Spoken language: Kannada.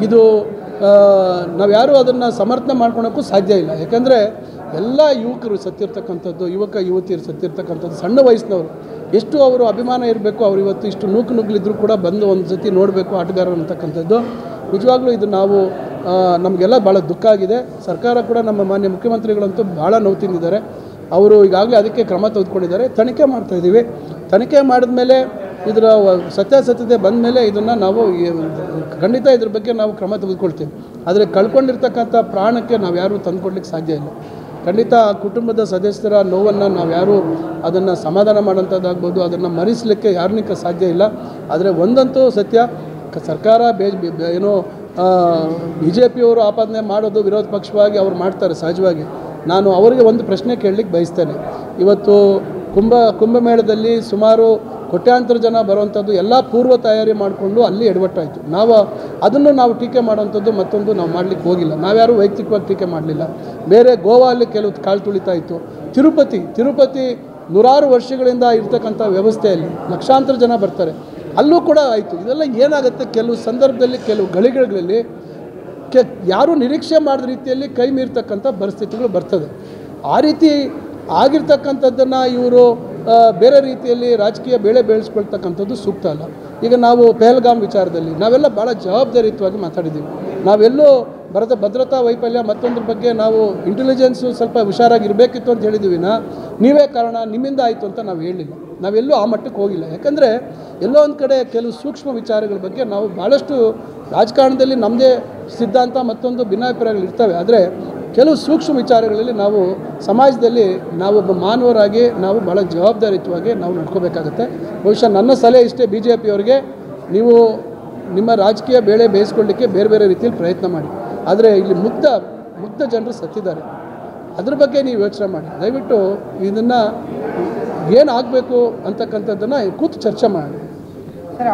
ಇದು ನಾವು ಯಾರೂ ಅದನ್ನು ಸಮರ್ಥನೆ ಮಾಡ್ಕೊಳಕ್ಕೂ ಸಾಧ್ಯ ಇಲ್ಲ. ಯಾಕಂದರೆ ಎಲ್ಲ ಯುವಕರು ಸತ್ತಿರ್ತಕ್ಕಂಥದ್ದು, ಯುವತಿಯರು ಸತ್ತಿರ್ತಕ್ಕಂಥದ್ದು, ಸಣ್ಣ ವಯಸ್ಸಿನವರು ಎಷ್ಟು ಅವರು ಅಭಿಮಾನ ಇರಬೇಕು, ಅವರು ಇವತ್ತು ಇಷ್ಟು ನುಗ್ಗಲಿದ್ರು ಕೂಡ ಬಂದು ಒಂದು ಸತಿ ನೋಡಬೇಕು ಆಟಗಾರರು ಅಂತಕ್ಕಂಥದ್ದು. ನಿಜವಾಗ್ಲೂ ಇದು ನಾವು ನಮಗೆಲ್ಲ ಭಾಳ ದುಃಖ ಆಗಿದೆ. ಸರ್ಕಾರ ಕೂಡ ನಮ್ಮ ಮಾನ್ಯ ಮುಖ್ಯಮಂತ್ರಿಗಳಂತೂ ಭಾಳ ನೋವು ತಿಂದಿದ್ದಾರೆ. ಅವರು ಈಗಾಗಲೇ ಅದಕ್ಕೆ ಕ್ರಮ ತೆಗೆದುಕೊಂಡಿದ್ದಾರೆ. ತನಿಖೆ ಮಾಡ್ತಾಯಿದ್ದೀವಿ. ತನಿಖೆ ಮಾಡಿದ ಮೇಲೆ ಇದರ ಸತ್ಯಾಸತ್ಯತೆ ಬಂದ ಮೇಲೆ ಇದನ್ನು ನಾವು ಖಂಡಿತ ಇದ್ರ ಬಗ್ಗೆ ನಾವು ಕ್ರಮ ತೆಗೆದುಕೊಳ್ತೀವಿ. ಆದರೆ ಕಳ್ಕೊಂಡಿರ್ತಕ್ಕಂಥ ಪ್ರಾಣಕ್ಕೆ ನಾವು ಯಾರೂ ತಂದುಕೊಡ್ಲಿಕ್ಕೆ ಸಾಧ್ಯ ಇಲ್ಲ. ಖಂಡಿತ ಕುಟುಂಬದ ಸದಸ್ಯರ ನೋವನ್ನು ನಾವು ಯಾರೂ ಅದನ್ನು ಸಮಾಧಾನ ಮಾಡೋಂಥದ್ದಾಗ್ಬೋದು, ಅದನ್ನು ಮರೆಸಲಿಕ್ಕೆ ಯಾರನಿಕ ಸಾಧ್ಯ ಇಲ್ಲ. ಆದರೆ ಒಂದಂತೂ ಸತ್ಯ, ಸರ್ಕಾರ ಏನೋ BJPಯವರು ಆಪಾದನೆ ಮಾಡೋದು ವಿರೋಧ ಪಕ್ಷವಾಗಿ ಅವ್ರು ಮಾಡ್ತಾರೆ ಸಹಜವಾಗಿ. ನಾನು ಅವರಿಗೆ ಒಂದು ಪ್ರಶ್ನೆ ಕೇಳಲಿಕ್ಕೆ ಬಯಸ್ತೇನೆ. ಇವತ್ತು ಕುಂಭಮೇಳದಲ್ಲಿ ಸುಮಾರು ಕೋಟ್ಯಾಂತರ ಜನ ಬರುವಂಥದ್ದು ಎಲ್ಲ ಪೂರ್ವ ತಯಾರಿ ಮಾಡಿಕೊಂಡು ಅಲ್ಲಿ ಎಡವಟ್ಟಾಯಿತು. ಅದನ್ನು ನಾವು ಟೀಕೆ ಮಾಡೋವಂಥದ್ದು ಮತ್ತೊಂದು ನಾವು ಮಾಡಲಿಕ್ಕೆ ಹೋಗಿಲ್ಲ. ನಾವ್ಯಾರು ವೈಯಕ್ತಿಕವಾಗಿ ಟೀಕೆ ಮಾಡಲಿಲ್ಲ. ಬೇರೆ ಗೋವಾದಲ್ಲಿ ಕೆಲವು ಕಾಲು ತುಳಿತಾ ಇತ್ತು. ತಿರುಪತಿ ನೂರಾರು ವರ್ಷಗಳಿಂದ ಇರ್ತಕ್ಕಂಥ ವ್ಯವಸ್ಥೆಯಲ್ಲಿ ಲಕ್ಷಾಂತರ ಜನ ಬರ್ತಾರೆ, ಅಲ್ಲೂ ಕೂಡ ಆಯಿತು. ಇದೆಲ್ಲ ಏನಾಗುತ್ತೆ, ಕೆಲವು ಸಂದರ್ಭದಲ್ಲಿ ಕೆಲವು ಗಳಿಗೆಗಳಲ್ಲಿ ಯಾರೂ ನಿರೀಕ್ಷೆ ಮಾಡಿದ ರೀತಿಯಲ್ಲಿ ಕೈ ಮೀರ್ತಕ್ಕಂಥ ಪರಿಸ್ಥಿತಿಗಳು ಬರ್ತದೆ. ಆ ರೀತಿ ಆಗಿರ್ತಕ್ಕಂಥದ್ದನ್ನು ಇವರು ಬೇರೆ ರೀತಿಯಲ್ಲಿ ರಾಜಕೀಯ ಬೇಳೆ ಬೆಳೆಸ್ಕೊಳ್ತಕ್ಕಂಥದ್ದು ಸೂಕ್ತ ಅಲ್ಲ. ಈಗ ನಾವು ಪಹಲ್ಗಾಮ್ ವಿಚಾರದಲ್ಲಿ ನಾವೆಲ್ಲ ಭಾಳ ಜವಾಬ್ದಾರಿಯುತವಾಗಿ ಮಾತಾಡಿದ್ದೀವಿ. ನಾವೆಲ್ಲೂ ಭದ್ರತಾ ವೈಫಲ್ಯ ಮತ್ತೊಂದ್ರ ಬಗ್ಗೆ ನಾವು ಇಂಟೆಲಿಜೆನ್ಸು ಸ್ವಲ್ಪ ಹುಷಾರಾಗಿರಬೇಕಿತ್ತು ಅಂತ ಹೇಳಿದ್ದೀವಿ. ನೀವೇ ಕಾರಣ, ನಿಮ್ಮಿಂದ ಆಯಿತು ಅಂತ ನಾವು ಹೇಳಲಿಲ್ಲ. ನಾವೆಲ್ಲೂ ಆ ಮಟ್ಟಕ್ಕೆ ಹೋಗಿಲ್ಲ. ಯಾಕಂದರೆ ಎಲ್ಲೋ ಒಂದು ಕಡೆ ಕೆಲವು ಸೂಕ್ಷ್ಮ ವಿಚಾರಗಳ ಬಗ್ಗೆ ನಾವು ಭಾಳಷ್ಟು ರಾಜಕಾರಣದಲ್ಲಿ ನಮ್ಮದೇ ಸಿದ್ಧಾಂತ ಮತ್ತೊಂದು ಭಿನ್ನಾಭಿಪ್ರಾಯಗಳು ಇರ್ತವೆ. ಆದರೆ ಕೆಲವು ಸೂಕ್ಷ್ಮ ವಿಚಾರಗಳಲ್ಲಿ ನಾವು ಸಮಾಜದಲ್ಲಿ ನಾವೊಬ್ಬ ಮಾನವರಾಗಿ ನಾವು ಭಾಳ ಜವಾಬ್ದಾರಿಯುತವಾಗಿ ನಾವು ನಡ್ಕೋಬೇಕಾಗತ್ತೆ. ಬಹುಶಃ ನನ್ನ ಸಲಹೆ ಇಷ್ಟೇ, BJPಯವರಿಗೆ ನೀವು ನಿಮ್ಮ ರಾಜಕೀಯ ಬೇಳೆ ಬೇಯಿಸ್ಕೊಳ್ಳಿಕ್ಕೆ ಬೇರೆ ಬೇರೆ ರೀತಿಯಲ್ಲಿ ಪ್ರಯತ್ನ ಮಾಡಿ. ಆದರೆ ಇಲ್ಲಿ ಮುಗ್ಧ ಜನರು ಸತ್ತಿದ್ದಾರೆ, ಅದ್ರ ಬಗ್ಗೆ ನೀವು ಯೋಚನೆ ಮಾಡಿ. ದಯವಿಟ್ಟು ಇದನ್ನು ಏನಾಗಬೇಕು ಅಂತಕ್ಕಂಥದ್ದನ್ನು ಕೂತು ಚರ್ಚೆ ಮಾಡಿ. ಸರ್,